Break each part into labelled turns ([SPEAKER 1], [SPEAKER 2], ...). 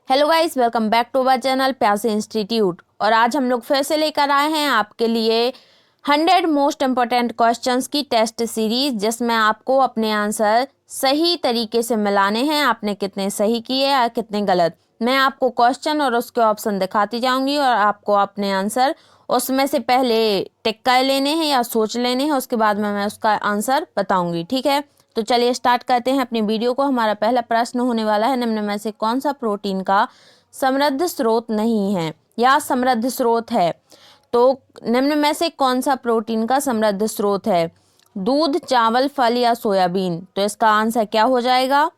[SPEAKER 1] Hello guys, welcome back to our channel Pyase institute. और आज हम लोग फिर से लेकर आए हैं आपके लिए 100 मोस्ट इम्पोर्टेंट क्वेश्चंस की टेस्ट सीरीज, जिसमें आपको अपने आंसर सही तरीके से मिलाने हैं। आपने कितने सही किए या कितने गलत। मैं आपको क्वेश्चन और उसके ऑप्शन दिखाती जाऊंगी और आपको अपने आंसर उसमें से पहले टिक कर लेने हैं या सोच लेने हैं, उसके बाद में मैं उसका आंसर बताऊंगी। ठीक है, तो चलिए स्टार्ट करते हैं अपनी वीडियो को। हमारा पहला प्रश्न होने वाला है, निम्न में से कौन सा प्रोटीन का समृद्ध स्रोत नहीं है या समृद्ध स्रोत है। तो निम्न में से कौन सा प्रोटीन का समृद्ध स्रोत है? दूध, चावल, फल या सोयाबीन। तो इसका आंसर क्या हो जाएगा?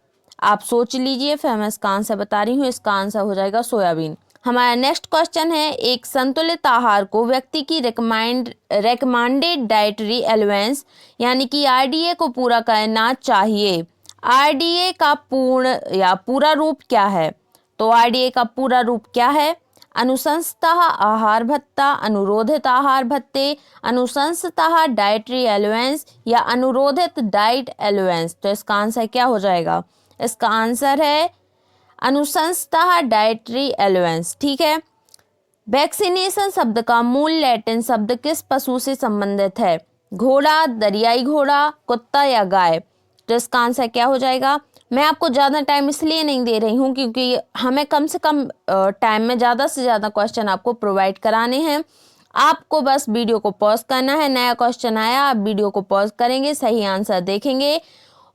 [SPEAKER 1] आप सोच लीजिए, फिर मैं इसका आंसर बता रही हूँ। इसका आंसर हो जाएगा सोयाबीन। हमारा नेक्स्ट क्वेश्चन है, एक संतुलित आहार को व्यक्ति की रिकमेंडेड डाइटरी एलाउंस यानी कि आरडीए को पूरा करना चाहिए। आरडीए का पूर्ण या पूरा रूप क्या है? तो आरडीए का पूरा रूप क्या है? अनुशंसितः आहार भत्ता, अनुरोधित आहार भत्ते, अनुशंसितः डाइटरी एलाउंस या अनुरोधित डाइट एलाउंस। तो इसका आंसर क्या हो जाएगा? इसका आंसर है अनुशंसितः डाइटरी एलाउंस। ठीक है। वैक्सीनेशन शब्द का मूल लैटिन शब्द किस पशु से संबंधित है? घोड़ा, दरियाई घोड़ा, कुत्ता या गाय। तो इसका आंसर क्या हो जाएगा? मैं आपको ज़्यादा टाइम इसलिए नहीं दे रही हूँ क्योंकि हमें कम से कम टाइम में ज़्यादा से ज़्यादा क्वेश्चन आपको प्रोवाइड कराने हैं। आपको बस वीडियो को पॉज करना है। नया क्वेश्चन आया, आप वीडियो को पॉज करेंगे, सही आंसर देखेंगे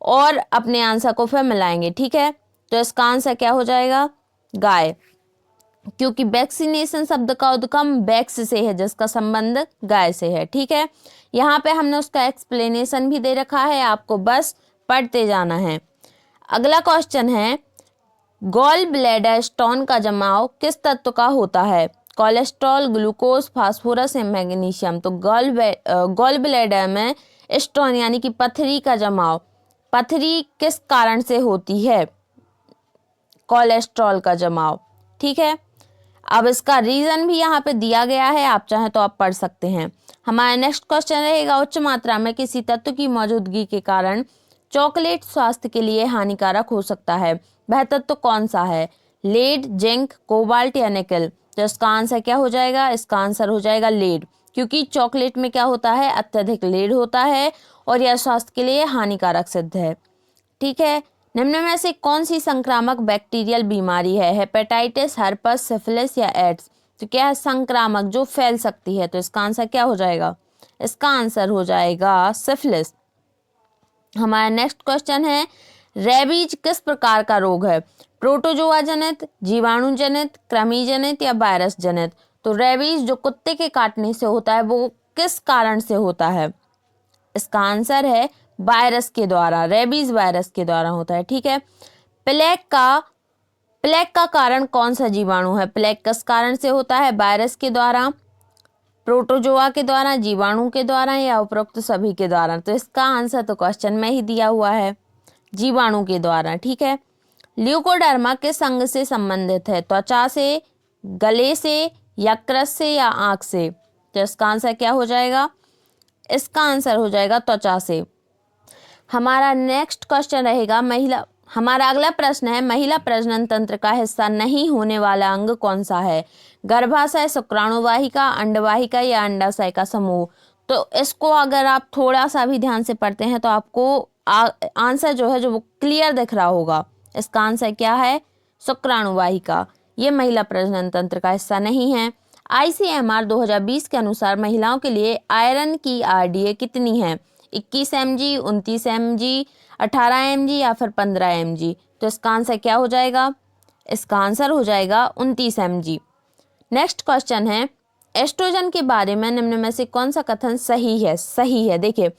[SPEAKER 1] और अपने आंसर को फिर मिलाएंगे। ठीक है, तो इसका आंसर क्या हो जाएगा? गाय, क्योंकि वैक्सीनेशन शब्द का उद्गम वैक्स से है, जिसका संबंध गाय से है। ठीक है, यहाँ पे हमने उसका एक्सप्लेनेशन भी दे रखा है, आपको बस पढ़ते जाना है। अगला क्वेश्चन है, गॉल ब्लैडर स्टोन का जमाव किस तत्व का होता है? कोलेस्ट्रॉल, ग्लूकोज, फास्फोरस या मैग्नीशियम। तो गॉल ब्लैडर में स्टोन यानी कि पथरी का जमाव, पथरी किस कारण से होती है? कोलेस्ट्रॉल का जमाव। ठीक है, अब इसका रीजन भी यहाँ पे दिया गया है, आप चाहें तो आप पढ़ सकते हैं। हमारा नेक्स्ट क्वेश्चन रहेगा, उच्च मात्रा में किसी तत्व की मौजूदगी के कारण चॉकलेट स्वास्थ्य के लिए हानिकारक हो सकता है। वह तत्व कौन सा है? लेड, जिंक, कोबाल्ट या निकल। तो इसका आंसर क्या हो जाएगा? इसका आंसर हो जाएगा लेड, क्योंकि चॉकलेट में क्या होता है? अत्यधिक लेड होता है और यह स्वास्थ्य के लिए हानिकारक सिद्ध है। ठीक है, निम्न में से कौन सी संक्रामक बैक्टीरियल बीमारी है? हेपेटाइटिस, हर्पस, सिफिलिस या एड्स। तो क्या है? संक्रामक जो फैल सकती है। तो इसका आंसर क्या हो जाएगा? इसका आंसर हो जाएगा सिफिलिस। हमारा नेक्स्ट क्वेश्चन है, रेबीज किस प्रकार का रोग है? प्रोटोजोआ जनित, जीवाणु जनित, कृमि जनित या वायरस जनित। तो रेबीज जो कुत्ते के काटने से होता है, वो किस कारण से होता है? इसका आंसर है वायरस के द्वारा, रेबीज वायरस के द्वारा होता है। ठीक है, प्लेग का कारण कौन सा जीवाणु है? प्लेग किस कारण से होता है? वायरस के द्वारा, प्रोटोजोआ के द्वारा, जीवाणु के द्वारा या उपरोक्त सभी के द्वारा। तो इसका आंसर तो क्वेश्चन में ही दिया हुआ है, जीवाणु के द्वारा। ठीक है, ल्यूकोडर्मा किस अंग से संबंधित है? त्वचा से, गले से, यकृत से या आंख से। तो इसका आंसर क्या हो जाएगा? इसका आंसर हो जाएगा त्वचा से। हमारा नेक्स्ट क्वेश्चन रहेगा, हमारा अगला प्रश्न है, महिला प्रजनन तंत्र का हिस्सा नहीं होने वाला अंग कौन सा है? गर्भाशय, शुक्राणुवाहिका, अंडवाहिका या अंडाशय का समूह। तो इसको अगर आप थोड़ा सा भी ध्यान से पढ़ते हैं तो आपको आंसर जो है वो क्लियर दिख रहा होगा। इसका आंसर क्या है? शुक्राणुवाहिका। ये महिला प्रजनन तंत्र का हिस्सा नहीं है। ICMR 2020 के अनुसार महिलाओं के लिए आयरन की आरडीए कितनी है? 21 mg, 29 mg, 18 mg या फिर 15 mg। तो इसका आंसर क्या हो जाएगा? इसका आंसर हो जाएगा 29 mg। नेक्स्ट क्वेश्चन है, एस्ट्रोजन के बारे में निम्न में से कौन सा कथन सही है? सही है, देखिए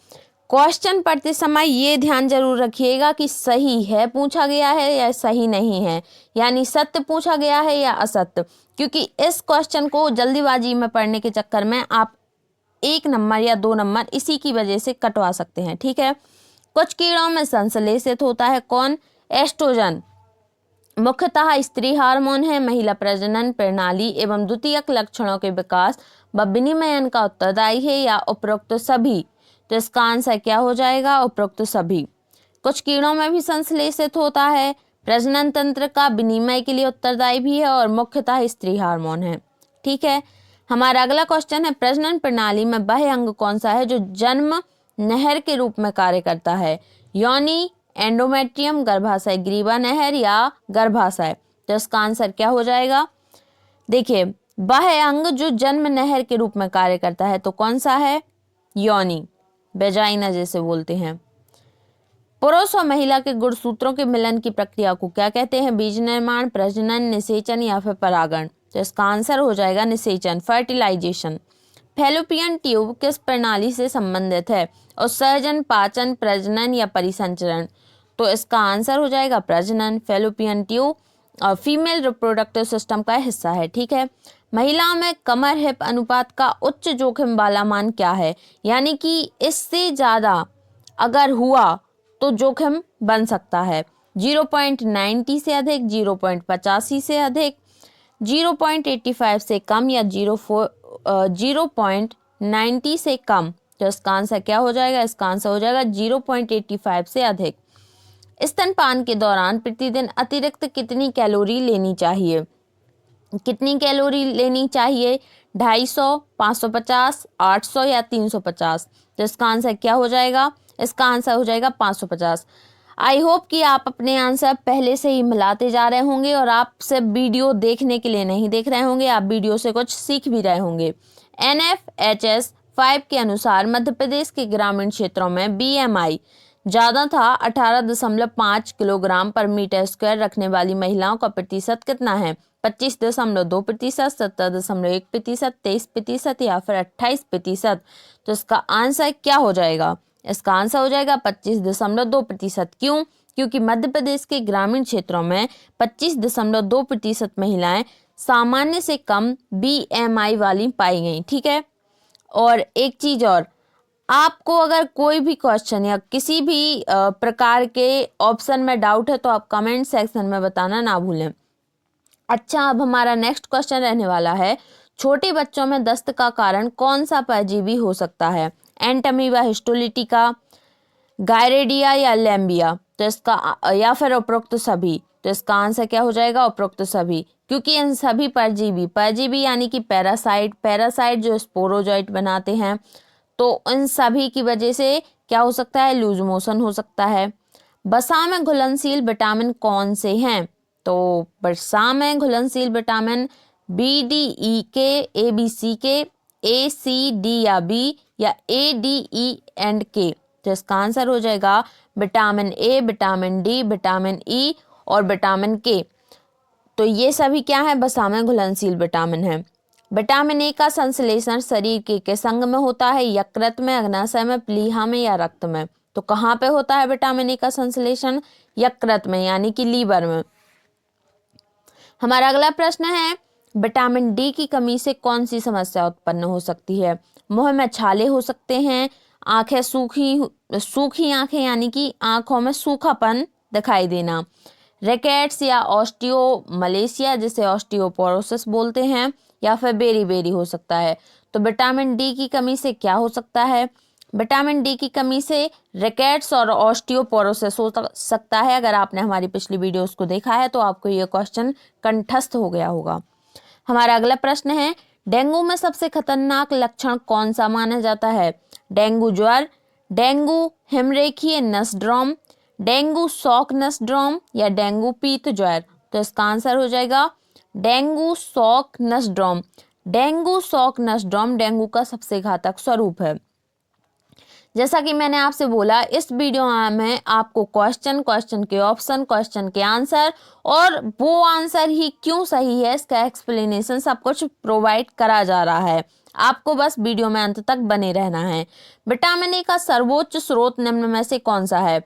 [SPEAKER 1] क्वेश्चन पढ़ते समय ये ध्यान जरूर रखिएगा कि सही है पूछा गया है या सही नहीं है, यानी सत्य पूछा गया है या असत्य। क्योंकि इस क्वेश्चन को जल्दीबाजी में पढ़ने के चक्कर में आप 1 नंबर या 2 नंबर इसी की वजह से कटवा सकते हैं। ठीक है, कुछ कीड़ों में संश्लेषित होता है कौन? एस्ट्रोजन मुख्यतः स्त्री हार्मोन है। महिला प्रजनन प्रणाली एवं द्वितीयक लक्षणों के विकास व विनिमयन का उत्तरदायी है या उपरोक्त सभी। तो इसका आंसर क्या हो जाएगा? उपरोक्त सभी। कुछ कीड़ों में भी संश्लेषित होता है, प्रजनन तंत्र का विनिमय के लिए उत्तरदायी भी है और मुख्यतः स्त्री हार्मोन है। ठीक है, हमारा अगला क्वेश्चन है, प्रजनन प्रणाली में वह अंग कौन सा है जो जन्म नहर के रूप में कार्य करता है? योनि, एंडोमेट्रियम, गर्भाशय, ग्रीवा नहर या गर्भाशय? तो इसका आंसर क्या हो जाएगा? देखिए, वह अंग जो जन्म नहर के रूप में कार्य करता है तो कौन सा है? योनि, वेजाइना जैसे बोलते हैं। पुरुष और महिला के गुणसूत्रों के मिलन की प्रक्रिया को क्या कहते हैं? बीज निर्माण, प्रजनन, निषेचन या फिर परागण? तो इसका आंसर हो जाएगा निषेचन, फर्टिलाइजेशन। फैलोपियन ट्यूब किस प्रणाली से संबंधित है? उत्सर्जन, पाचन, प्रजनन या परिसंचरण? तो इसका आंसर हो जाएगा प्रजनन। Fallopian tube female reproductive system का हिस्सा है। ठीक है, महिलाओं में कमर हिप अनुपात का उच्च जोखिम वाला मान क्या है? यानी कि इससे ज़्यादा अगर हुआ तो जोखिम बन सकता है। 0.90 से अधिक, 0.85 से अधिक, 0.85 से कम या 0.90 से कम? तो इसका आंसर क्या हो जाएगा? इसका आंसर हो जाएगा 0.85 से अधिक। स्तनपान के दौरान प्रतिदिन अतिरिक्त कितनी कैलोरी लेनी चाहिए? कितनी कैलोरी लेनी चाहिए? 250, 550, 800 या 350? तो इसका आंसर क्या हो जाएगा? इसका आंसर हो जाएगा 550। आई होप कि आप अपने आंसर पहले से ही मिलाते जा रहे होंगे और आप सिर्फ वीडियो देखने के लिए नहीं देख रहे होंगे, आप वीडियो से कुछ सीख भी रहे होंगे। NFHS 5 के अनुसार मध्य प्रदेश के ग्रामीण क्षेत्रों में BMI ज़्यादा था 18.5 किलोग्राम पर मीटर स्क्वायर रखने वाली महिलाओं का प्रतिशत कितना है? 25.2%, 17.1%, 23% या फिर 28%? तो इसका आंसर क्या हो जाएगा? इसका आंसर हो जाएगा 25.2%। क्यों? क्योंकि मध्य प्रदेश के ग्रामीण क्षेत्रों में 25.2% महिलाएं सामान्य से कम BMI वाली पाई गई। ठीक है, और एक चीज और, आपको अगर कोई भी क्वेश्चन या किसी भी प्रकार के ऑप्शन में डाउट है तो आप कमेंट सेक्शन में बताना ना भूलें। अच्छा, अब हमारा नेक्स्ट क्वेश्चन रहने वाला है, छोटे बच्चों में दस्त का कारण कौन सा परजीवी हो सकता है? एंटमीबा हिस्टोलिटिका, गायरेडिया या लैम्बिया? तो इसका या फिर उपरोक्त सभी? तो इसका आंसर क्या हो जाएगा? उपरोक्त सभी, क्योंकि इन सभी परजीवी यानी कि पैरासाइट जो स्पोरोजोइट बनाते हैं, तो इन सभी की वजह से क्या हो सकता है? लूज मोशन हो सकता है। वसा में घुलनशील विटामिन कौन से हैं? तो वसा में घुलनशील विटामिन BDE ABC ACD या B या ADE&K? तो इसका आंसर हो जाएगा vitamin A, vitamin D, vitamin E और विटामिन K। तो ये सभी क्या है? वसा में घुलनशील विटामिन है। विटामिन ए का संश्लेषण शरीर के किस अंग में होता है? यकृत में, अग्नाशय में, प्लीहा में या रक्त में? तो कहाँ पे होता है विटामिन ए का संश्लेषण? यकृत में, यानी कि लीवर में। हमारा अगला प्रश्न है, विटामिन डी की कमी से कौन सी समस्या उत्पन्न हो सकती है? मुंह में छाले हो सकते हैं, आंखें सूखी आंखें यानी कि आंखों में सूखापन दिखाई देना, रिकेट्स या ऑस्टियोमलेशिया जिसे ऑस्टियोपोरोसिस बोलते हैं, या फिर बेरी हो सकता है। तो विटामिन डी की कमी से क्या हो सकता है? विटामिन डी की कमी से रिकेट्स और ऑस्टियोपोरोसिस हो सकता है। अगर आपने हमारी पिछली वीडियोस को देखा है तो आपको ये क्वेश्चन कंठस्थ हो गया होगा। हमारा अगला प्रश्न है, डेंगू में सबसे खतरनाक लक्षण कौन सा माना जाता है? डेंगू ज्वर, डेंगू हिमरेखीय नसड्रोम, डेंगू शॉक नसड्रोम या डेंगू पीत ज्वर? तो इसका आंसर हो जाएगा dengue shock syndrome. Dengue shock syndrome dengue का सबसे घातक स्वरूप है। जैसा कि मैंने आपसे बोला, इस वीडियो में आपको क्वेश्चन के ऑप्शन, क्वेश्चन के आंसर और वो आंसर ही क्यों सही है इसका एक्सप्लेनेशन सब कुछ प्रोवाइड करा जा रहा है। आपको बस वीडियो में अंत तक बने रहना है। विटामिन ए का सर्वोच्च स्रोत निम्न में से कौन सा है?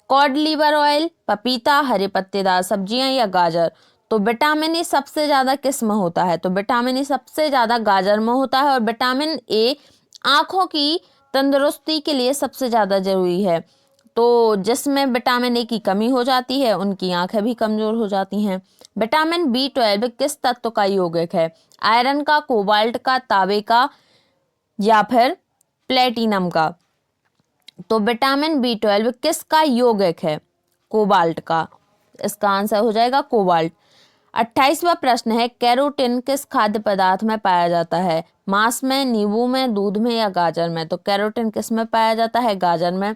[SPEAKER 1] कॉड लिवर ऑयल, पपीता, हरे पत्तेदार सब्जियां या गाजर? तो विटामिन ए सबसे ज्यादा किस में होता है? तो विटामिन ए सबसे ज्यादा गाजर में होता है। और विटामिन ए आंखों की तंदुरुस्ती के लिए सबसे ज्यादा जरूरी है। तो जिसमें विटामिन ए की कमी हो जाती है उनकी आंखें भी कमजोर हो जाती हैं। विटामिन B12 किस तत्व का यौगिक है? आयरन का, कोबाल्ट का, तांबे का या फिर प्लेटिनम का? तो विटामिन B12 किसका यौगिक है? कोबाल्ट का। इसका आंसर हो जाएगा कोबाल्ट। 28वां प्रश्न है, कैरोटीन किस खाद्य पदार्थ में पाया जाता है? मांस में, नींबू में, दूध में या गाजर में? तो कैरोटीन किस में पाया जाता है? गाजर में।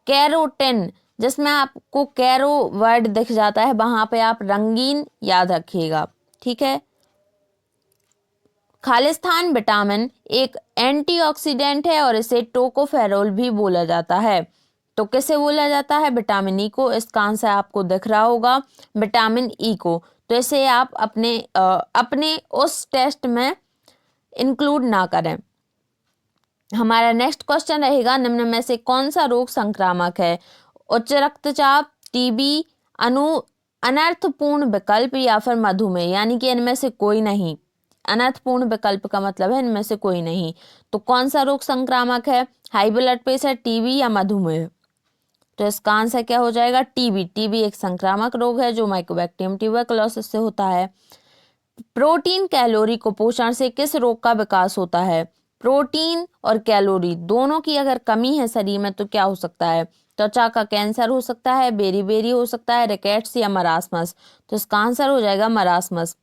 [SPEAKER 1] कैरोटीन, जिसमें आपको कैरो वर्ड दिख जाता है वहां पे आप रंगीन याद रखिएगा, ठीक है। खालिस्तान विटामिन एक एंटीऑक्सीडेंट है और इसे टोकोफेरोल भी बोला जाता है। तो किसे बोला जाता है? विटामिन ई को। इसका आंसर आपको दिख रहा होगा, विटामिन ई को। तो इसे आप अपने उस टेस्ट में इंक्लूड ना करें। हमारा नेक्स्ट क्वेश्चन रहेगा, निम्न में से कौन सा रोग संक्रामक है? उच्च रक्तचाप, टीबी, अनर्थपूर्ण विकल्प या फिर मधुमेह, यानी कि इनमें से कोई नहीं। अनर्थपूर्ण विकल्प का मतलब है इनमें से कोई नहीं। तो कौन सा रोग संक्रामक है? हाई ब्लड प्रेशर, टीबी या मधुमेह? तो इसका आंसर क्या हो जाएगा? टीबी। टीबी एक संक्रामक रोग है जो माइकोबैक्टीरियम ट्यूबरकुलोसिस से होता है। प्रोटीन कैलोरी कुपोषण से किस रोग का विकास होता है? प्रोटीन और कैलोरी दोनों की अगर कमी है शरीर में तो क्या हो सकता है? त्वचा का कैंसर हो सकता है, बेरी हो सकता है, रिकेट्स या मरासमस? तो इसका आंसर हो जाएगा मरासमस।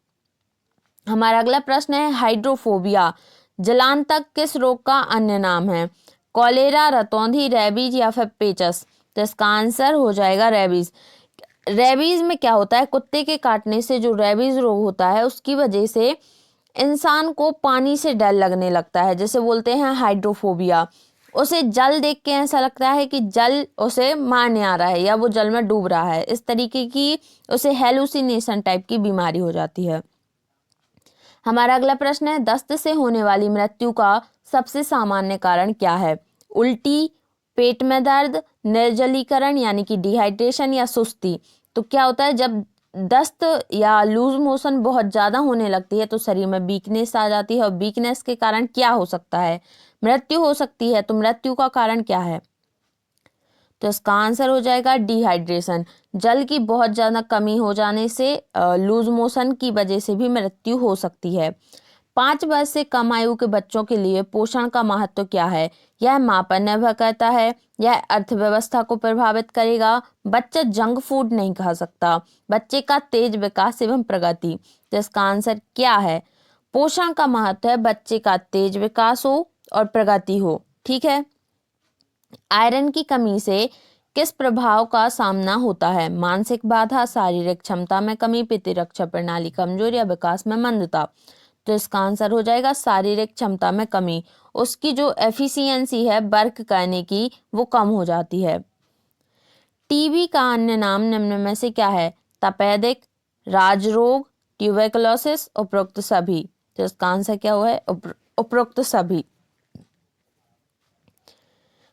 [SPEAKER 1] हमारा अगला प्रश्न है, हाइड्रोफोबिया जलांतक किस रोग का अन्य नाम है? कॉलेरा, रतौंधी, रेबीज या फिर पेचस? तो इसका आंसर हो जाएगा रेबीज। रेबीज में क्या होता है? कुत्ते के काटने से जो रेबीज रोग होता है उसकी वजह से इंसान को पानी से डर लगने लगता है, जैसे बोलते हैं हाइड्रोफोबिया। उसे जल देख के ऐसा लगता है कि जल उसे मारने आ रहा है या वो जल में डूब रहा है। इस तरीके की उसे हेलुसिनेशन टाइप की बीमारी हो जाती है। हमारा अगला प्रश्न है, दस्त से होने वाली मृत्यु का सबसे सामान्य कारण क्या है? उल्टी, पेट में दर्द, निर्जलीकरण यानी कि डिहाइड्रेशन या सुस्ती? तो क्या होता है, जब दस्त या लूज मोशन बहुत ज़्यादा होने लगती है तो शरीर में वीकनेस आ जाती है, और वीकनेस के कारण क्या हो सकता है? मृत्यु हो सकती है। तो मृत्यु का कारण क्या है? तो इसका आंसर हो जाएगा डिहाइड्रेशन। जल की बहुत ज़्यादा कमी हो जाने से लूज मोशन की वजह से भी मृत्यु हो सकती है। 5 वर्ष से कम आयु के बच्चों के लिए पोषण का महत्व क्या है? यह मां पर निर्भर करता है, यह अर्थव्यवस्था को प्रभावित करेगा, बच्चा जंक फूड नहीं खा सकता, बच्चे का तेज विकास एवं प्रगति? तो इसका आंसर क्या है? पोषण का महत्व है बच्चे का तेज विकास हो और प्रगति हो, ठीक है। आयरन की कमी से किस प्रभाव का सामना होता है? मानसिक बाधा, शारीरिक क्षमता में कमी, प्रतिरक्षा प्रणाली कमजोर या विकास में मंदता? तो इसका आंसर हो जाएगा शारीरिक क्षमता में कमी। उसकी जो एफिशिएंसी है वर्क करने की वो कम हो जाती है। टीबी का अन्य नाम निम्न में से क्या है? तपेदिक, राजरोग, ट्यूबरकुलोसिस, उपरोक्त सभी? तो इसका आंसर क्या हुआ है? उपरोक्त सभी।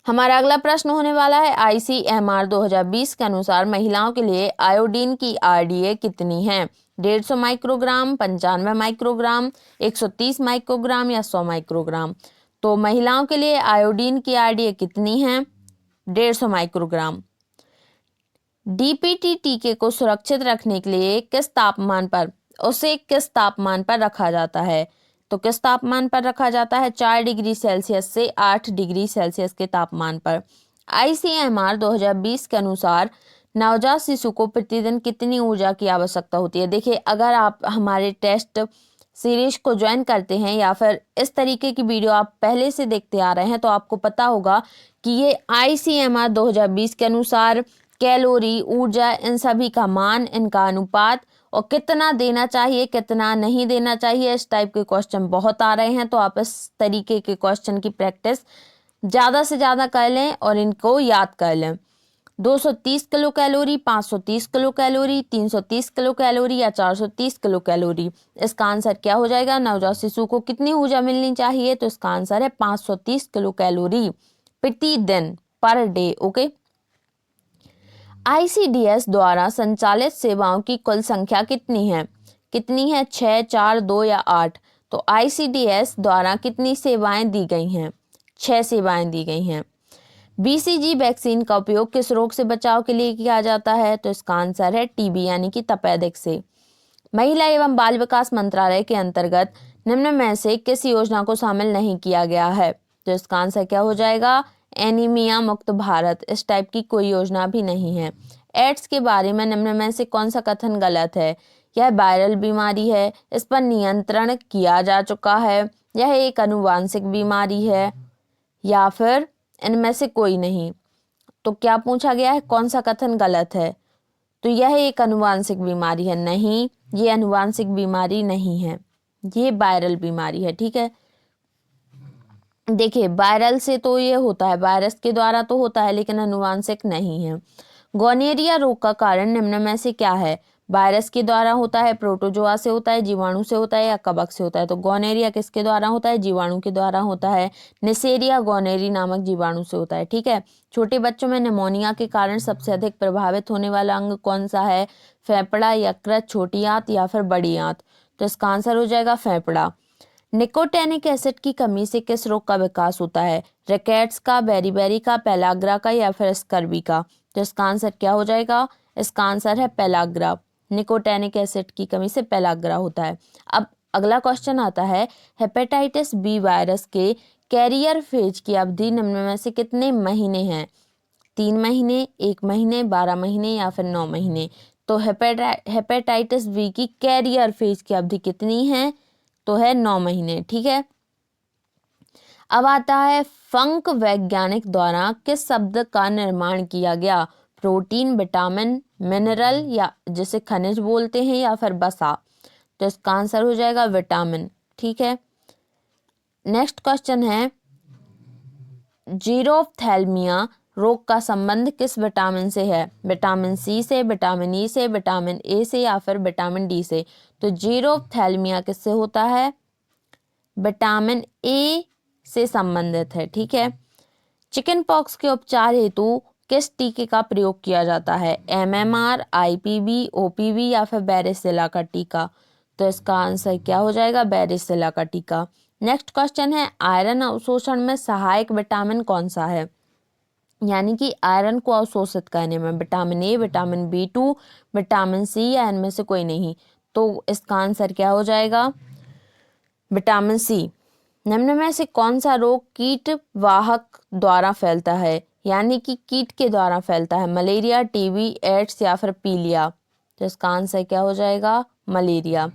[SPEAKER 1] हमारा अगला प्रश्न होने वाला है, ICMR 2020 के अनुसार महिलाओं के लिए आयोडीन की RDA कितनी है? 150 माइक्रोग्राम, 95 माइक्रोग्राम, 130 माइक्रोग्राम या 100 माइक्रोग्राम? तो महिलाओं के लिए आयोडीन की RDA कितनी है? 150 माइक्रोग्राम। DPT टीके को सुरक्षित रखने के लिए किस तापमान पर रखा जाता है? तो किस तापमान पर रखा जाता है? 4 डिग्री सेल्सियस से 8 डिग्री सेल्सियस के तापमान पर। ICMR 2020 के अनुसार नवजात शिशु को प्रतिदिन कितनी ऊर्जा की आवश्यकता होती है? देखिए, अगर आप हमारे टेस्ट सीरीज को ज्वाइन करते हैं या फिर इस तरीके की वीडियो आप पहले से देखते आ रहे हैं तो आपको पता होगा कि ये ICMR 2020 के अनुसार कैलोरी, ऊर्जा, इन सभी का मान, इनका अनुपात और कितना देना चाहिए कितना नहीं देना चाहिए, इस टाइप के क्वेश्चन बहुत आ रहे हैं। तो आप इस तरीके के क्वेश्चन की प्रैक्टिस ज़्यादा से ज़्यादा कर लें और इनको याद कर लें। 230 kilo calorie, 530 kilo calorie, 330 kilo calorie या 430 किलो कैलोरी? इसका आंसर क्या हो जाएगा? नवजात शिशु को कितनी ऊर्जा मिलनी चाहिए? तो इसका आंसर है 530 किलो कैलोरी प्रतिदिन, पर डे। ओके। ICDS द्वारा संचालित सेवाओं की कुल संख्या कितनी है? 6, 4, 2 या 8? तो ICDS द्वारा कितनी सेवाएं दी गई हैं? 6 सेवाएं दी गई हैं। BCG वैक्सीन का उपयोग किस रोग से बचाव के लिए किया जाता है? तो इसका आंसर है TB यानी कि तपेदिक से। महिला एवं बाल विकास मंत्रालय के अंतर्गत निम्न में से किस योजना को शामिल नहीं किया गया है? तो इसका आंसर क्या हो जाएगा? एनीमिया मुक्त भारत। इस टाइप की कोई योजना भी नहीं है। एड्स के बारे में निम्न में से कौन सा कथन गलत है? यह वायरल बीमारी है, इस पर नियंत्रण किया जा चुका है, यह एक आनुवांशिक बीमारी है, या फिर इनमें से कोई नहीं। तो क्या पूछा गया है, कौन सा कथन गलत है? तो यह एक आनुवांशिक बीमारी है। नहीं, ये आनुवांशिक बीमारी नहीं है, ये वायरल बीमारी है। ठीक है, देखिए वायरल से तो ये होता है, वायरस के द्वारा तो होता है, लेकिन आनुवांशिक नहीं है। गोनेरिया रोग का कारण निम्न में से क्या है? वायरस के द्वारा होता है, प्रोटोजोआ से होता है, जीवाणु से होता है, या कवक से होता है? तो गोनेरिया किसके द्वारा होता है? जीवाणु के द्वारा होता है। निसेरिया गोनेरी नामक जीवाणु से होता है। ठीक है, छोटे बच्चों में निमोनिया के कारण सबसे अधिक प्रभावित होने वाला अंग कौन सा है? फेफड़ा, यकृत, छोटी आंत या फिर बड़ी आंत? तो इसका आंसर हो जाएगा फेफड़ा। निकोटेनिक एसिड की कमी से किस रोग का विकास होता है? रिकेट्स का, बेरीबेरी का, पेलाग्रा का, या फिर स्कर्वी का? तो इसका आंसर क्या हो जाएगा? इसका आंसर है पेलाग्रा। निकोटेनिक एसिड की कमी से पेलाग्रा होता है। अब अगला क्वेश्चन आता है, हेपेटाइटिस बी वायरस के कैरियर फेज की अवधि निम्न में से कितने महीने हैं? 3 महीने, 1 महीने, 12 महीने या फिर 9 महीने? तो हेपेटाइटिस बी की कैरियर फेज की अवधि कितनी है? तो है 9 महीने। ठीक है, अब आता है फंक वैज्ञानिक द्वारा किस शब्द का निर्माण किया गया? प्रोटीन, विटामिन, मिनरल, या जिसे खनिज बोलते हैं, या फिर वसा? तो इसका आंसर हो जाएगा विटामिन। ठीक है, नेक्स्ट क्वेश्चन है, जीरोफ्थैल्मिया रोग का संबंध किस विटामिन से है? विटामिन सी से, विटामिन ई से, विटामिन ए से, या फिर विटामिन डी से? तो जीरोफ्थैल्मिया किससे होता है? विटामिन ए से संबंधित है। ठीक है, चिकन पॉक्स के उपचार हेतु किस टीके का प्रयोग किया जाता है? एमएमआर, आईपीवी, ओपीवी, या फिर बैरिसिला का टीका? तो इसका आंसर क्या हो जाएगा? बैरिसिला का टीका। नेक्स्ट क्वेश्चन है, आयरन अवशोषण में सहायक विटामिन कौन सा है? यानी कि आयरन को अवशोषित करने में vitamin A, vitamin B2, vitamin C, या इनमें से कोई नहीं? तो इसका आंसर क्या हो जाएगा? Vitamin C. निम्न में से कौन सा रोग कीट वाहक द्वारा फैलता है? यानी कि कीट के द्वारा फैलता है? मलेरिया, टीबी, एड्स, या फिर पीलिया? तो इसका आंसर क्या हो जाएगा? मलेरिया।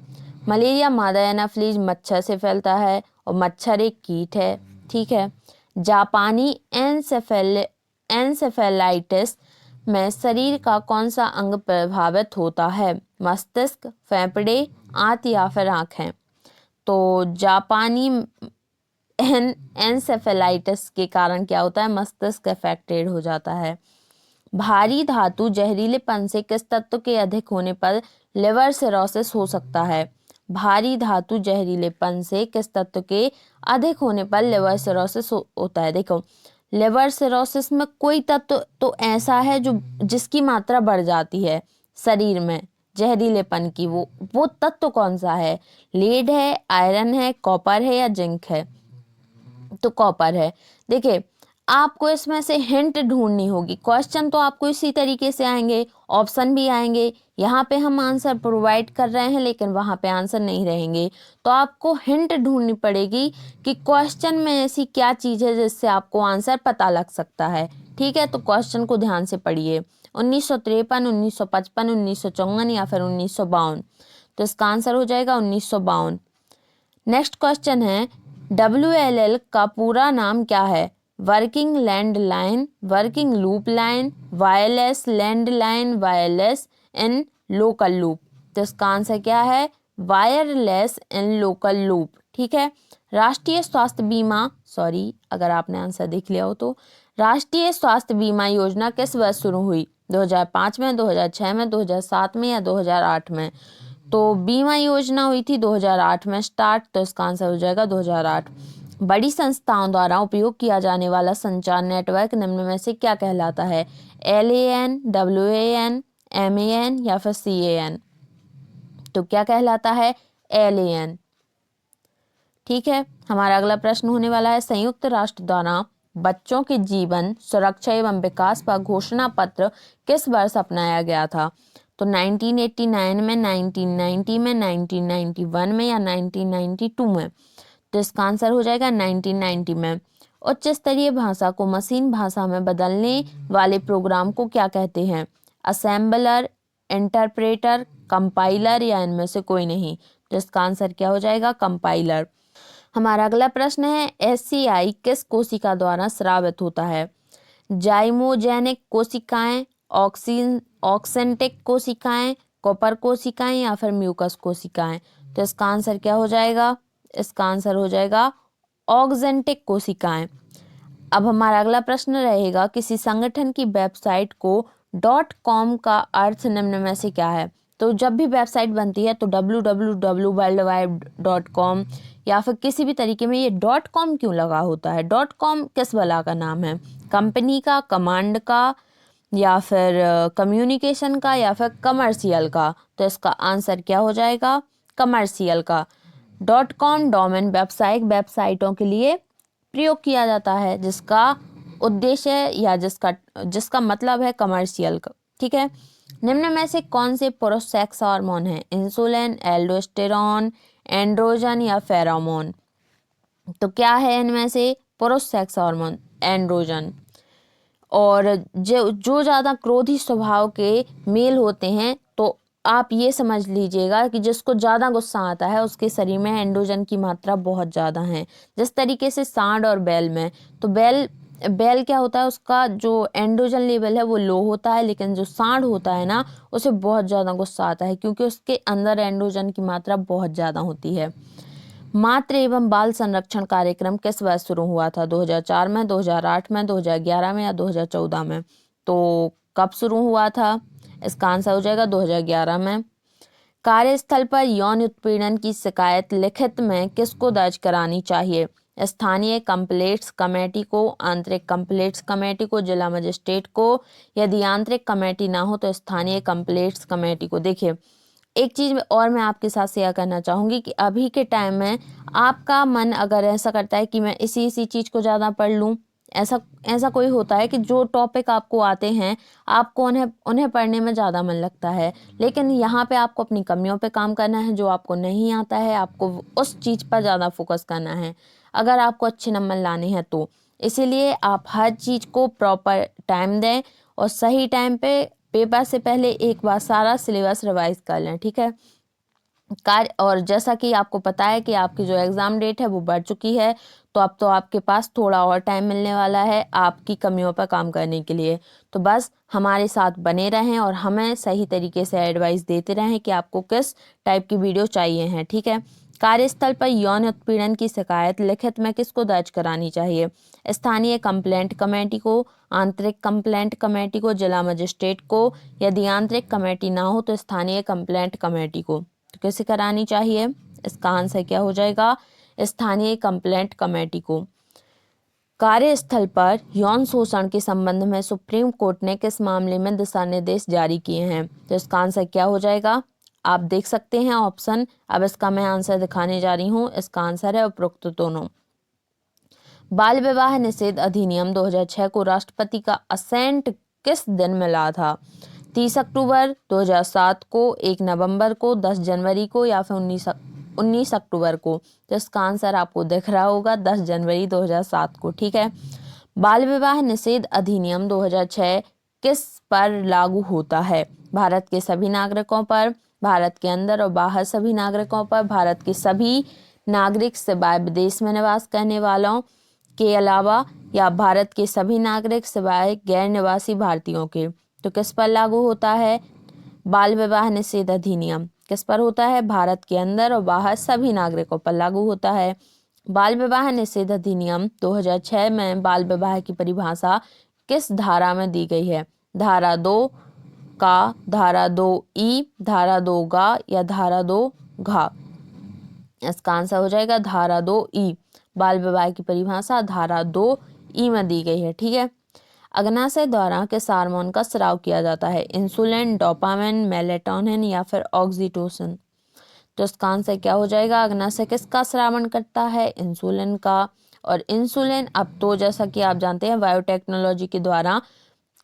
[SPEAKER 1] मलेरिया मादा एनाफ्लीज मच्छर से फैलता है, और मच्छर एक कीट है। ठीक है, जापानी एन्सेफेलाइटिस में शरीर का कौन सा अंग प्रभावित होता है? मस्तिष्क, फेफड़े, आंत, या फिर आँखें? तो जापानी एन्सेफेलाइटिस के कारण क्या होता है? मस्तिष्क अफेक्टेड हो जाता है। भारी धातु जहरीलेपन से किस तत्व के अधिक होने पर लिवर सिरोसिस हो सकता है? भारी धातु जहरीलेपन से किस तत्व के अधिक होने पर लिवर सिरोसिस होता है? देखो, लिवर सिरोसिस में कोई तत्व तो ऐसा है जो जिसकी मात्रा बढ़ जाती है शरीर में जहरीलेपन की, वो तत्व कौन सा है? लीड है, आयरन है, कॉपर है, या जिंक है? तो कॉपर है। देखिए, आपको इसमें से हिंट ढूंढनी होगी। क्वेश्चन तो आपको इसी तरीके से आएंगे, ऑप्शन भी आएंगे, यहाँ पे हम आंसर प्रोवाइड कर रहे हैं, लेकिन वहाँ पे आंसर नहीं रहेंगे। तो आपको हिंट ढूंढनी पड़ेगी कि क्वेश्चन में ऐसी क्या चीज़ है जिससे आपको आंसर पता लग सकता है। ठीक है, तो क्वेश्चन को ध्यान से पढ़िए। 1953, 1955, 1954, या फिर 1952? तो इसका आंसर हो जाएगा 1952। नेक्स्ट क्वेश्चन है, WLL का पूरा नाम क्या है? Working land line, working loop line, wireless land line, wireless in local loop? तो इसका आंसर क्या है? Wireless in local loop. ठीक है, राष्ट्रीय स्वास्थ्य बीमा, सॉरी अगर आपने आंसर देख लिया हो तो, राष्ट्रीय स्वास्थ्य बीमा योजना किस वर्ष शुरू हुई? 2005 में, 2006 में, 2007 में, या 2008 में? तो बीमा योजना हुई थी 2008 में स्टार्ट, तो इसका आंसर हो जाएगा 2008। बड़ी संस्थाओं द्वारा उपयोग किया जाने वाला संचार नेटवर्क निम्न में से क्या कहलाता है? LAN, WAN, MAN, या फिर CAN? तो क्या कहलाता है? LAN। ठीक है, हमारा अगला प्रश्न होने वाला है, संयुक्त राष्ट्र द्वारा बच्चों के जीवन सुरक्षा एवं विकास पर घोषणा पत्र किस वर्ष अपनाया गया था? तो 1989 में, 1990 में, 1991 में, या 1992 में? तो इसका आंसर हो जाएगा 1990 में। उच्च स्तरीय भाषा को मशीन भाषा में बदलने वाले प्रोग्राम को क्या कहते हैं? असेंबलर, इंटरप्रेटर, कंपाइलर या इनमें से कोई नहीं। तो इसका आंसर क्या हो जाएगा? कंपाइलर। हमारा अगला प्रश्न है SCI किस कोशिका द्वारा स्रावित होता है? जाइमोजेनिक कोशिकाएं, ऑक्सेंटिक कोशिकाएं, कॉपर कोशिकाएं या फिर म्यूकस कोशिकाएं। तो इसका आंसर क्या हो जाएगा? इसका आंसर हो जाएगा ऑक्सेंटिक कोशिकाएं। अब हमारा अगला प्रश्न रहेगा किसी संगठन की वेबसाइट को .com का अर्थ निम्न में से क्या है? तो जब भी वेबसाइट बनती है तो www.worldwide.com या फिर किसी भी तरीके में ये .com क्यों लगा होता है? .com किस बला का नाम है? कंपनी का, कमांड का या फिर कम्युनिकेशन का या फिर कमर्शियल का? तो इसका आंसर क्या हो जाएगा? कमर्शियल का। .com डोमेन वेबसाइटों के लिए प्रयोग किया जाता है जिसका उद्देश्य या जिसका मतलब है कमर्शियल का। ठीक है। निम्न में से कौन से पुरुष सेक्स हार्मोन है? इंसुलिन, एल्डोस्टेरॉन, एंड्रोजन या फेरोमोन? तो क्या है इनमें से? पुरुष सेक्स हार्मोन एंड्रोजन। और जो ज़्यादा क्रोधी स्वभाव के मेल होते हैं तो आप ये समझ लीजिएगा कि जिसको ज़्यादा गुस्सा आता है उसके शरीर में एंड्रोजन की मात्रा बहुत ज़्यादा है। जिस तरीके से सांड और बैल में, तो बैल क्या होता है, उसका जो एंड्रोजन लेवल है वो लो होता है, लेकिन जो सांड होता है ना उसे बहुत ज़्यादा गुस्सा आता है क्योंकि उसके अंदर एंड्रोजन की मात्रा बहुत ज़्यादा होती है। मातृ एवं बाल संरक्षण कार्यक्रम किस वर्ष शुरू हुआ था? 2004 में, 2008 में, 2011 में या 2014 में? तो कब शुरू हुआ था? इसका आंसर हो जाएगा 2011 में। कार्यस्थल पर यौन उत्पीड़न की शिकायत लिखित में किसको दर्ज करानी चाहिए? स्थानीय कंप्लेंट्स कमेटी को, आंतरिक कंप्लेंट्स कमेटी को, जिला मजिस्ट्रेट को। यदि आंतरिक कमेटी ना हो तो स्थानीय कंप्लेंट्स कमेटी को। देखिए, एक चीज़ और मैं आपके साथ शेयर करना चाहूँगी कि अभी के टाइम में आपका मन अगर ऐसा करता है कि मैं इसी चीज़ को ज़्यादा पढ़ लूँ, ऐसा कोई होता है कि जो टॉपिक आपको आते हैं आपको उन्हें पढ़ने में ज़्यादा मन लगता है, लेकिन यहाँ पे आपको अपनी कमियों पे काम करना है। जो आपको नहीं आता है आपको उस चीज़ पर ज़्यादा फोकस करना है अगर आपको अच्छे नंबर लाने हैं तो। इसीलिए आप हर चीज़ को प्रॉपर टाइम दें और सही टाइम पे पेपर से पहले एक बार सारा सिलेबस रिवाइज कर लें। ठीक है। और जैसा कि आपको पता है कि आपकी जो एग्ज़ाम डेट है वो बढ़ चुकी है, तो अब तो आपके पास थोड़ा और टाइम मिलने वाला है आपकी कमियों पर काम करने के लिए। तो बस हमारे साथ बने रहें और हमें सही तरीके से एडवाइस देते रहें कि आपको किस टाइप की वीडियो चाहिए हैं। ठीक है। कार्यस्थल पर यौन उत्पीड़न की शिकायत लिखित में किसको दर्ज करानी चाहिए? स्थानीय कंप्लेंट कमेटी को, आंतरिक कंप्लेंट कमेटी को, जिला मजिस्ट्रेट को। यदि आंतरिक कमेटी ना हो तो स्थानीय कंप्लेंट कमेटी को। तो कैसे करानी चाहिए? इसका आंसर क्या हो जाएगा? स्थानीय कंप्लेंट कमेटी को। कार्यस्थल पर यौन शोषण के संबंध में सुप्रीम कोर्ट ने किस मामले में दिशा निर्देश जारी किए हैं? तो इसका आंसर क्या हो जाएगा? आप देख सकते हैं ऑप्शन। अब इसका मैं आंसर दिखाने जा रही हूँ। इसका आंसर है उपरोक्त दोनों। बाल विवाह निषेध अधिनियम 2006 को राष्ट्रपति का असेंट किस दिन मिला था? 30 अक्टूबर 2007 को, 1 नवंबर को, 10 जनवरी को या फिर 19 अक्टूबर को? तो इसका आंसर आपको दिख रहा होगा 10 जनवरी 2007 को। ठीक है। बाल विवाह निषेध अधिनियम 2006 किस पर लागू होता है? भारत के सभी नागरिकों पर, भारत के अंदर और बाहर सभी नागरिकों पर, भारत के सभी नागरिक सिवाय विदेश में निवास करने वालों के अलावा, या भारत के सभी नागरिक सिवाय गैर निवासी भारतीयों के? तो किस पर लागू होता है? बाल विवाह निषेध अधिनियम किस पर होता है? भारत के अंदर और बाहर सभी नागरिकों पर लागू होता है। बाल विवाह निषेध अधिनियम 2006 में बाल विवाह की परिभाषा किस धारा में दी गई है? धारा 2 का, धारा 2E, धारा 2 गा या धारा 2 घा? इसका आंसर हो जाएगा धारा 2E। बाल विवाह की परिभाषा धारा 2E में दी गई है। ठीक है। अग्नाशय द्वारा किस हार्मोन का स्राव किया जाता है? इंसुलिन, डोपामिन, मेलेटोनिन या फिर ऑक्सीटोसिन? तो इसका आंसर क्या हो जाएगा? अग्नाशय किसका स्रावन करता है? इंसुलिन का। और इंसुलिन अब तो जैसा कि आप जानते हैं बायोटेक्नोलॉजी के द्वारा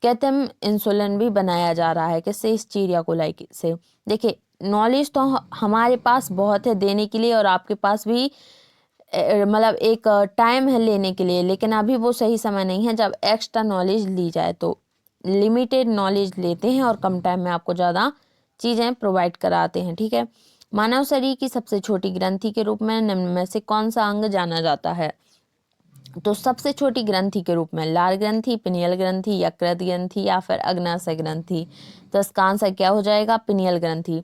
[SPEAKER 1] कृत्रिम इंसुलिन भी बनाया जा रहा है। किससे? इस चिड़िया कोलाई से। देखिए, नॉलेज तो हमारे पास बहुत है देने के लिए और आपके पास भी मतलब एक टाइम है लेने के लिए, लेकिन अभी वो सही समय नहीं है जब एक्स्ट्रा नॉलेज ली जाए। तो लिमिटेड नॉलेज लेते हैं और कम टाइम में आपको ज़्यादा चीज़ें प्रोवाइड कराते हैं। ठीक है, मानव शरीर की सबसे छोटी ग्रंथि के रूप में निम्न में से कौन सा अंग जाना जाता है? तो सबसे छोटी ग्रंथि के रूप में लार ग्रंथि, पिनियल ग्रंथि, यकृत ग्रंथि या फिर अग्नाशय ग्रंथि। तो इसका आंसर क्या हो जाएगा? पिनियल ग्रंथि।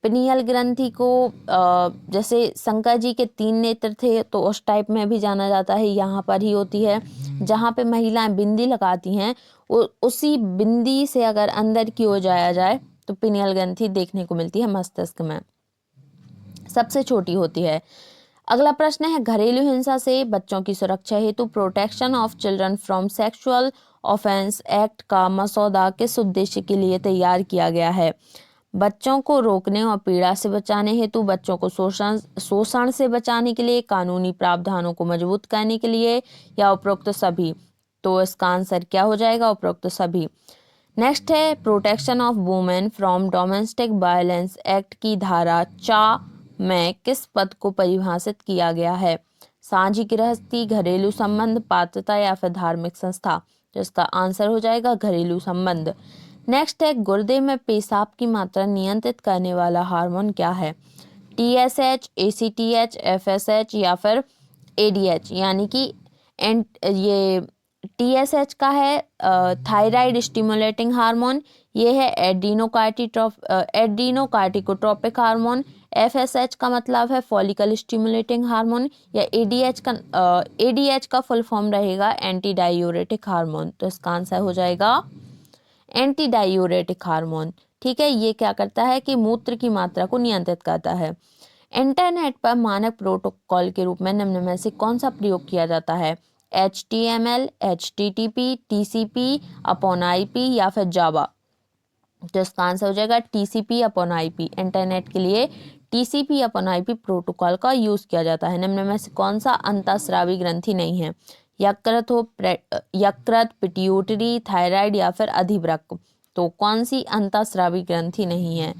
[SPEAKER 1] पिनियल ग्रंथि को जैसे शंकर जी के 3 नेत्र थे तो उस टाइप में भी जाना जाता है, यहाँ पर ही होती है। जहाँ पे महिलाएं बिंदी लगाती हैं उसी बिंदी से अगर अंदर की ओर जाया जाए तो पिनियल ग्रंथि देखने को मिलती है मस्तिष्क में, सबसे छोटी होती है। अगला प्रश्न है, घरेलू हिंसा से बच्चों की सुरक्षा हेतु protection of children from sexual offence act का मसौदा किस उद्देश्य के लिए तैयार किया गया है? बच्चों को रोकने और पीड़ा से बचाने हेतु, बच्चों को शोषण से बचाने के लिए, कानूनी प्रावधानों को मजबूत करने के लिए या उपरोक्त सभी? तो इसका आंसर क्या हो जाएगा? उपरोक्त सभी। नेक्स्ट है, protection of women from domestic violence act की धारा 4 में किस पद को परिभाषित किया गया है? साझी गृहस्थी, घरेलू संबंध, पात्रता या फिर धार्मिक संस्था? तो इसका आंसर हो जाएगा घरेलू संबंध। नेक्स्ट है, गुर्दे में पेशाब की मात्रा नियंत्रित करने वाला हार्मोन क्या है? TSH, ACTH, FSH या फिर ADH? यानी कि ये TSH का है थायराइड स्टिमुलेटिंग हार्मोन, ये है एड्रीनोकार्टिकोट्रोपिक हार्मोन। FSH का मतलब है फॉलिकल स्टिमुलेटिंग हार्मोन, या ADH का फुल फॉर्म रहेगा एंटी डायूरेटिक हार्मोन। तो इसका आंसर हो जाएगा एंटी डायूरेटिक हार्मोन। ठीक है, ये क्या करता है कि मूत्र की मात्रा को नियंत्रित करता है। इंटरनेट पर मानक प्रोटोकॉल के रूप में निम्न में से कौन सा प्रयोग किया जाता है? HTML, HTTP, TCP/IP या फिर जावा? तो इसका आंसर हो जाएगा TCP/IP। इंटरनेट के लिए TCP/IP प्रोटोकॉल का यूज किया जाता है। निम्न में से कौन सा अंतःस्रावी ग्रंथि नहीं है? यकृत, पिट्यूटरी, थायराइड या फिर अधिवृक्क? तो कौन सी अंतःस्रावी ग्रंथि नहीं है?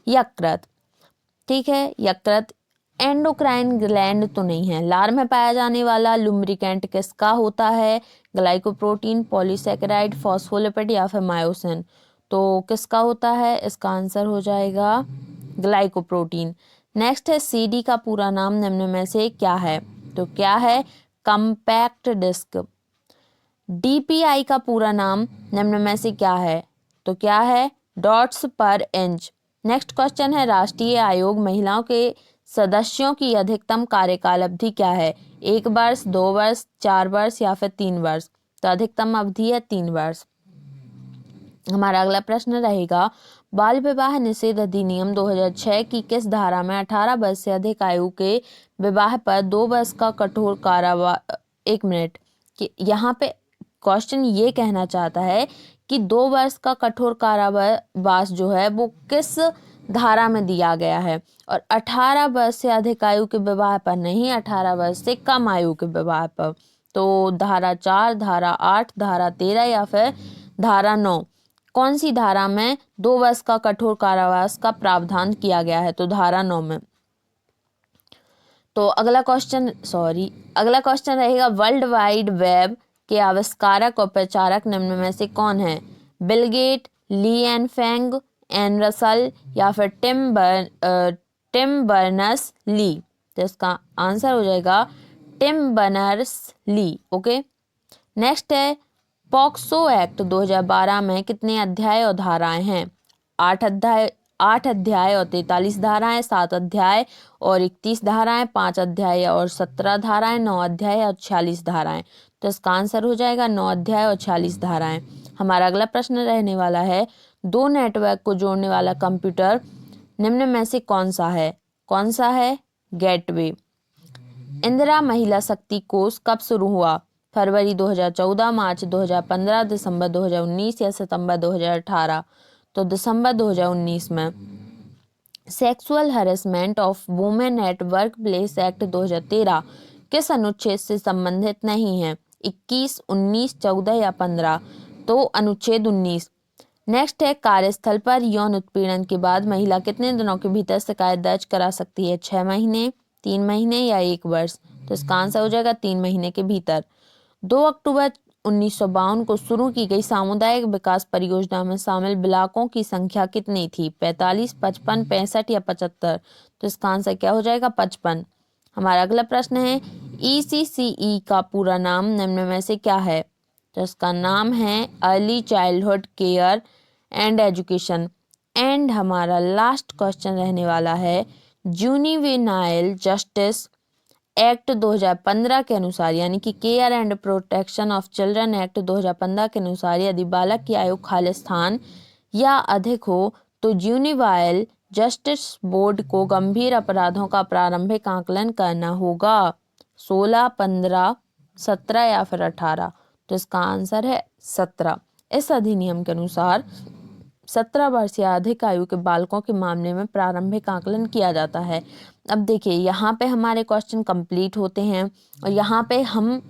[SPEAKER 1] यकृत। ठीक है, यकृत। एंडोक्राइन ग्लैंड तो नहीं है। लार में पाया जाने वाला लुम्ब्रिकेंट किसका होता है? ग्लाइकोप्रोटीन, पॉलीसेकेराइड, फॉस्फोलिपिड या फिर मायोसिन? तो किसका होता है? इसका आंसर हो जाएगा ग्लाइकोप्रोटीन। नेक्स्ट है, CD का पूरा नाम निम्न में से क्या है? तो क्या है? Compact disc. DPI का पूरा नाम निम्न में से क्या है? तो क्या है? डॉट्स पर इंच। नेक्स्ट क्वेश्चन है, राष्ट्रीय आयोग महिलाओं के सदस्यों की अधिकतम कार्यकाल अवधि क्या है? 1 वर्ष, 2 वर्ष, 4 वर्ष या फिर 3 वर्ष? तो अधिकतम अवधि है 3 वर्ष। हमारा अगला प्रश्न रहेगा, बाल विवाह निषेध अधिनियम 2006 की किस धारा में 18 वर्ष से अधिक आयु के विवाह पर 2 वर्ष का कठोर कारावास? 1 मिनट, कि यहाँ पे क्वेश्चन ये कहना चाहता है कि 2 वर्ष का कठोर कारावास जो है वो किस धारा में दिया गया है, और 18 वर्ष से अधिक आयु के विवाह पर नहीं, 18 वर्ष से कम आयु के विवाह पर। तो धारा 4, धारा 8, धारा 13 या फिर धारा 9? कौन सी धारा में 2 वर्ष का कठोर कारावास का प्रावधान किया गया है? तो धारा 9 में। तो अगला क्वेश्चन रहेगा, वर्ल्ड वाइड वेब के आविष्कारक और प्रचारक निम्न में से कौन है? बिल गेट, ली एन फेंग, एन रसल या फिर टिम बर्नर्स ली? तो इसका आंसर हो जाएगा Tim Berners Lee. Okay, next है, पॉक्सो एक्ट 2012 में कितने अध्याय और धाराएं हैं? 8 अध्याय और 43 धाराएं, 7 अध्याय और 31 धाराएं, 5 अध्याय और 17 धाराएं, 9 अध्याय और 46 धाराएं? तो इसका आंसर हो जाएगा 9 अध्याय और 46 धाराएं। हमारा अगला प्रश्न रहने वाला है, 2 नेटवर्क को जोड़ने वाला कंप्यूटर निम्न में से कौन सा है? गेटवे। इंदिरा महिला शक्ति कोष कब शुरू हुआ? फरवरी 2014, मार्च 2015, दिसंबर 2019 या सितंबर 2018? तो दिसंबर 2019 में। Sexual harassment of women at work place act 2013 किस अनुच्छेद से संबंधित नहीं है? 21, 19, 14 या 15? तो अनुच्छेद 19। नेक्स्ट है, कार्यस्थल पर यौन उत्पीड़न के बाद महिला कितने दिनों के भीतर शिकायत दर्ज करा सकती है? 6 महीने, 3 महीने या 1 वर्ष? तो इसका आंसर हो जाएगा 3 महीने के भीतर। 2 अक्टूबर 1952 को शुरू की गई सामुदायिक विकास परियोजना में शामिल ब्लॉकों की संख्या कितनी थी? 45, 55, 65 या 75? तो इसका आंसर क्या हो जाएगा? 55। हमारा अगला प्रश्न है ECCE का पूरा नाम निम्न में से क्या है? तो इसका नाम है early childhood care and education. And हमारा लास्ट क्वेश्चन रहने वाला है जुनिवेनाइल जस्टिस एक्ट 2015 के अनुसार, यानी कि care and protection of children act 2015 के अनुसार, यदि बालक की आयु खालिस्तान या अधिक हो तो जुनिवाइल जस्टिस बोर्ड को गंभीर अपराधों का प्रारंभिक आकलन करना होगा। 16, 15, 17 या फिर 18? तो इसका आंसर है 17। इस अधिनियम के अनुसार 17 वर्ष या अधिक आयु के बालकों के मामले में प्रारंभिक आकलन किया जाता है। अब देखिए यहाँ पे हमारे क्वेश्चन कंप्लीट होते हैं और यहाँ पे हम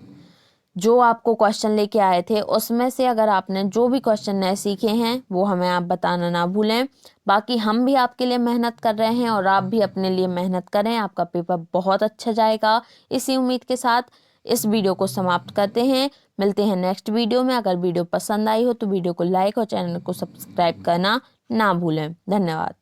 [SPEAKER 1] जो आपको क्वेश्चन लेके आए थे उसमें से अगर आपने जो भी क्वेश्चन नए सीखे हैं वो हमें आप बताना ना भूलें। बाकी हम भी आपके लिए मेहनत कर रहे हैं और आप भी अपने लिए मेहनत करें, आपका पेपर बहुत अच्छा जाएगा। इसी उम्मीद के साथ इस वीडियो को समाप्त करते हैं। मिलते हैं नेक्स्ट वीडियो में। अगर वीडियो पसंद आई हो तो वीडियो को लाइक और चैनल को सब्सक्राइब करना ना भूलें। धन्यवाद।